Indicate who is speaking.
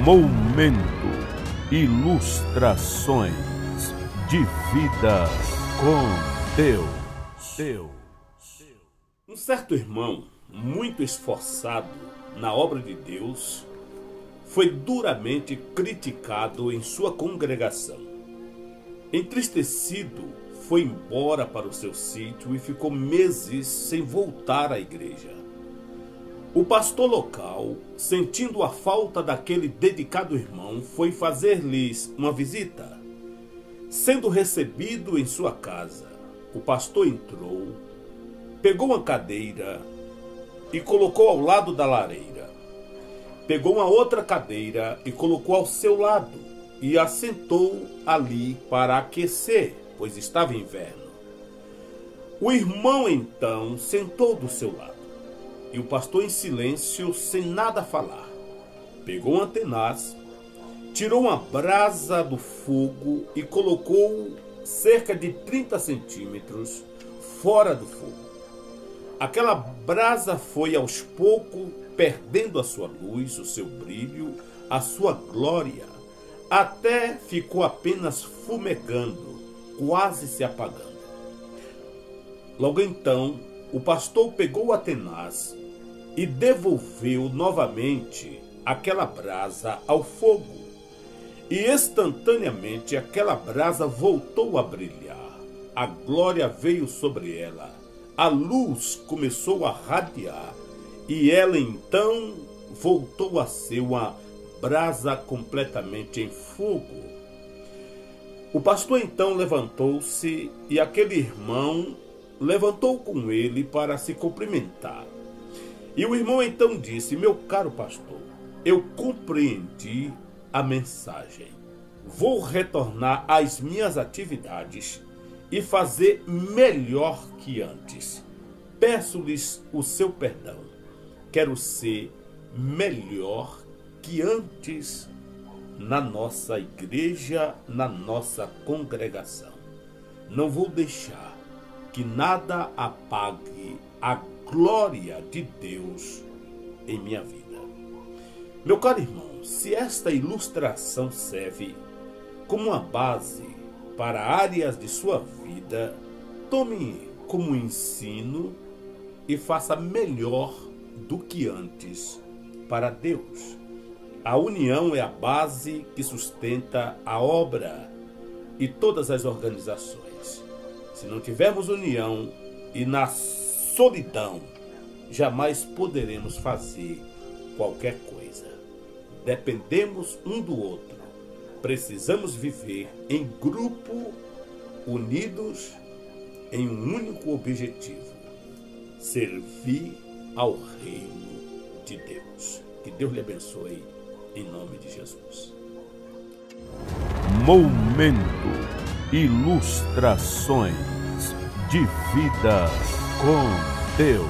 Speaker 1: Momento Ilustrações de vida com Deus.
Speaker 2: Um certo irmão, muito esforçado na obra de Deus, foi duramente criticado em sua congregação. Entristecido, foi embora para o seu sítio e ficou meses sem voltar à igreja. O pastor local, sentindo a falta daquele dedicado irmão, foi fazer-lhes uma visita. Sendo recebido em sua casa, o pastor entrou, pegou uma cadeira e colocou ao lado da lareira. Pegou uma outra cadeira e colocou ao seu lado e a sentou ali para aquecer, pois estava inverno. O irmão então sentou do seu lado. E o pastor, em silêncio, sem nada falar, pegou uma tenaz, tirou uma brasa do fogo e colocou cerca de 30 centímetros fora do fogo. Aquela brasa foi aos poucos perdendo a sua luz, o seu brilho, a sua glória, até ficou apenas fumegando, quase se apagando. Logo então, o pastor pegou a tenaz e devolveu novamente aquela brasa ao fogo. E instantaneamente aquela brasa voltou a brilhar. A glória veio sobre ela. A luz começou a radiar. E ela então voltou a ser uma brasa completamente em fogo. O pastor então levantou-se e aquele irmão levantou com ele para se cumprimentar. E o irmão então disse: meu caro pastor, eu compreendi a mensagem. Vou retornar às minhas atividades e fazer melhor que antes. Peço-lhes o seu perdão. Quero ser melhor que antes na nossa igreja, na nossa congregação. Não vou deixar que nada apague a glória de Deus em minha vida. Meu caro irmão, se esta ilustração serve como uma base para áreas de sua vida, tome como ensino e faça melhor do que antes para Deus. A união é a base que sustenta a obra e todas as organizações. Se não tivermos união e na solidão, jamais poderemos fazer qualquer coisa. Dependemos um do outro. Precisamos viver em grupo, unidos em um único objetivo: servir ao reino de Deus. Que Deus lhe abençoe, em nome de Jesus.
Speaker 1: Momento Ilustrações de vida com Deus.